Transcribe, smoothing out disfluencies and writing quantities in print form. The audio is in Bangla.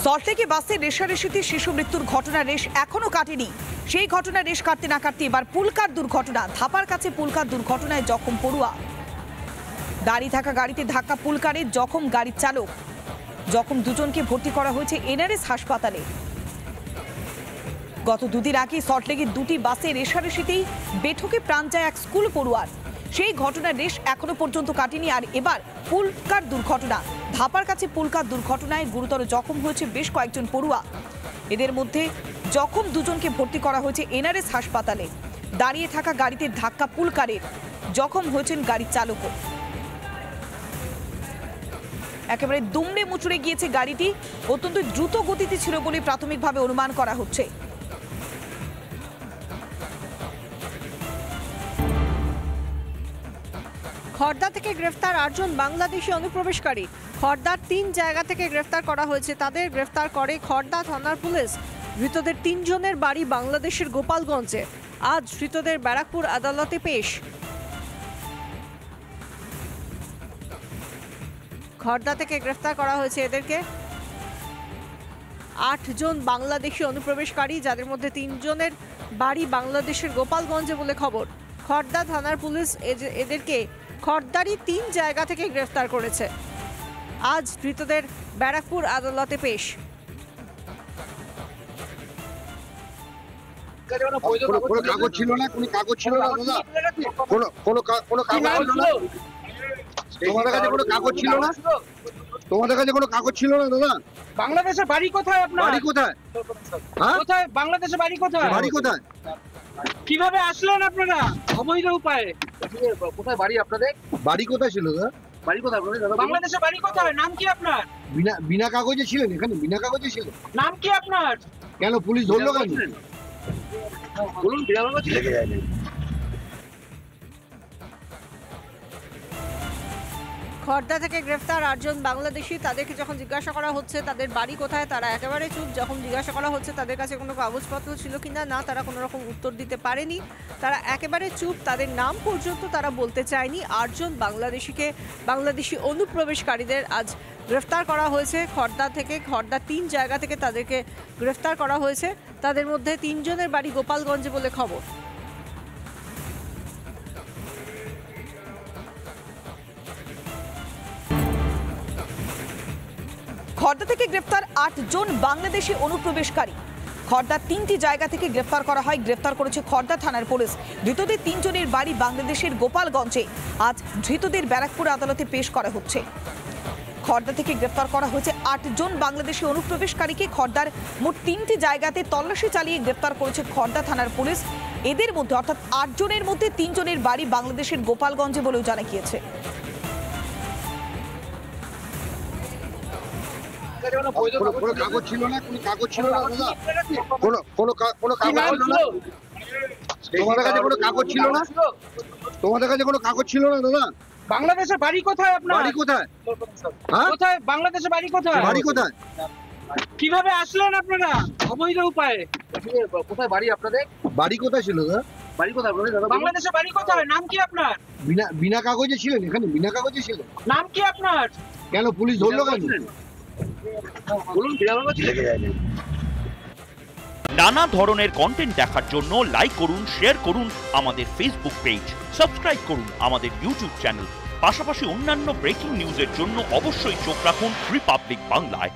সল্টলেকে বাসে রেশারেশিতে শিশু মৃত্যুর ঘটনা রেশ এখনো কাটেনি। সেই ঘটনা রেশ কাটতে না কাটতে এবার পুলকার দুর্ঘটনা। ধাপার কাছে পুলকার দুর্ঘটনায় জখম পড়ুয়া। দাঁড়িয়ে থাকা গাড়িতে ধাক্কা পুলকারে জখম গাড়ির চালক। জখম দুজনকে ভর্তি করা হয়েছে এনআরএস হাসপাতালে। গত দুদিন আগে সল্টলেকের দুটি বাসে রেশারেশিতেই বেঠকে প্রাণ যায় এক স্কুল পড়ুয়ার। সেই ঘটনার রেশ এখনো পর্যন্ত কাটেনি। আর এবার পুলকার দুর্ঘটনা। ধাপার কাছে পুলকার দুর্ঘটনায় গুরুতর জখম হয়েছে বেশ কয়েকজন পড়ুয়া। এদের মধ্যে জখম দুজনকে ভর্তি করা হয়েছে এনআরএস হাসপাতালে। দাঁড়িয়ে থাকা গাড়িতে ধাক্কা পুলকারের। জখম হয়েছেন গাড়ির চালকও। একেবারে দুমড়ে মুচড়ে গিয়েছে গাড়িটি। অত্যন্ত দ্রুত গতিতে ছিল বলে প্রাথমিকভাবে অনুমান করা হচ্ছে। খড়দা থেকে গ্রেফতার 8 জন বাংলাদেশি অনুপ্রবেশকারী। খড়দার 3 জায়গা থেকে গ্রেফতার করা হয়েছে। তাদের গ্রেফতার করে খড়দা থানার পুলিশ। ধৃতদের 3 জনের বাড়ি বাংলাদেশের গোপালগঞ্জে। আজ ধৃতদের ব্যারাকপুর আদালতে পেশ। খড়দা থেকে গ্রেফতার করা হয়েছে এদেরকে। 8 জন বাংলাদেশি অনুপ্রবেশকারী, যাদের মধ্যে 3 জনের বাড়ি বাংলাদেশের গোপালগঞ্জে বলে খবর। খড়দা থানার পুলিশ এদেরকে খড়দারই 3 জায়গা থেকে গ্রেফতার করেছে। আজ ধৃতদের ব্যারাকপুর আদালতে পেশ। কোনো কাগজ ছিল না, কোনো কাগজ ছিল না দাদা, কোনো কাগজ ছিল না। তোমাদের কাছে কোনো কাগজ ছিল না, তোমাদের কাছে কোনো কাগজ ছিল না দাদা। বাংলাদেশের বাড়ি কোথায় আপনার? বাড়ি কোথায়? হ্যাঁ, কোথায় বাংলাদেশের বাড়ি কোথায়? বাড়ি কোথায়? কিভাবে আসলেন আপনারা অবৈধ উপায়ে? কোথায় বাড়ি আপনাদের? বাড়ি কোথায় ছিল দাদা? বাড়ি কোথায় আপনাদের দাদা? বাংলাদেশের বাড়ি কোথায়? নাম কি আপনার? বিনা কাগজে ছিলেন এখানে? বিনা কাগজে ছিল? নাম কি আপনার? কেন পুলিশ ধরলো কেন? বলুন। খড়দা থেকে গ্রেফতার 8 জন বাংলাদেশি। তাদেরকে যখন জিজ্ঞাসা করা হচ্ছে তাদের বাড়ি কোথায়, তারা একেবারে চুপ। যখন জিজ্ঞাসা করা হচ্ছে তাদের কাছে কোনো কাগজপত্র ছিল কিনা, না, তারা কোনো রকম উত্তর দিতে পারেনি। তারা একেবারে চুপ। তাদের নাম পর্যন্ত তারা বলতে চায়নি। 8 জন বাংলাদেশি অনুপ্রবেশকারীদের আজ গ্রেফতার করা হয়েছে খড়দা থেকে। খড়দা 3 জায়গা থেকে তাদেরকে গ্রেফতার করা হয়েছে। তাদের মধ্যে 3 জনের বাড়ি গোপালগঞ্জে বলে খবর। খড়দা থেকে গ্রেফতার 8 জন বাংলাদেশি অনুপ্রবেশকারী। খড়দার 3টি জায়গা থেকে গ্রেফতার করা হয়। গ্রেফতার করেছে খড়দা থানার পুলিশ। ধৃতদের 3 জনের বাড়ি বাংলাদেশের গোপালগঞ্জে। আজ ধৃতদের ব্যারাকপুর আদালতে পেশ করা হচ্ছে। খড়দা থেকে গ্রেফতার করা হয়েছে 8 জন বাংলাদেশি অনুপ্রবেশকারীকে। খড়দার মোট 3টি জায়গাতে তল্লাশি চালিয়ে গ্রেফতার করেছে খড়দা থানার পুলিশ। এদের মধ্যে অর্থাৎ 8 জনের মধ্যে 3 জনের বাড়ি বাংলাদেশের গোপালগঞ্জে বলেও জানা গিয়েছে। কোনো কাগজ ছিল না, কোনো কাগজ ছিল না দাদা, কোনো কাগজ ছিল না। তোমাদের কাছে কোনো কাগজ ছিল না, তোমাদের কাছে কোনো কাগজ ছিল না দাদা। বাংলাদেশের বাড়ি কোথায় আপনার? বাড়ি কোথায়? হ্যাঁ, কোথায় বাংলাদেশের বাড়ি কোথায়? বাড়ি কোথায়? কিভাবে আসলেন আপনারা অবৈধ উপায়ে? কোথায় বাড়ি আপনাদের? বাড়ি কোথায় ছিল দাদা? বাড়ি কোথায় আপনাদের দাদা? বাংলাদেশের বাড়ি কোথায়? নাম কি আপনার? বিনা কাগজে ছিলেন এখানে? বিনা কাগজে ছিল? নাম কি আপনার? কেন পুলিশ ধরলো কেন? বলুন। নানা ধরনের কন্টেন্ট দেখার জন্য লাইক করুন, শেয়ার করুন আমাদের ফেসবুক পেজ, সাবস্ক্রাইব করুন আমাদের ইউটিউব চ্যানেল। পাশাপাশি অন্যান্য ব্রেকিং নিউজের জন্য অবশ্যই চোখ রাখুন রিপাবলিক বাংলায়।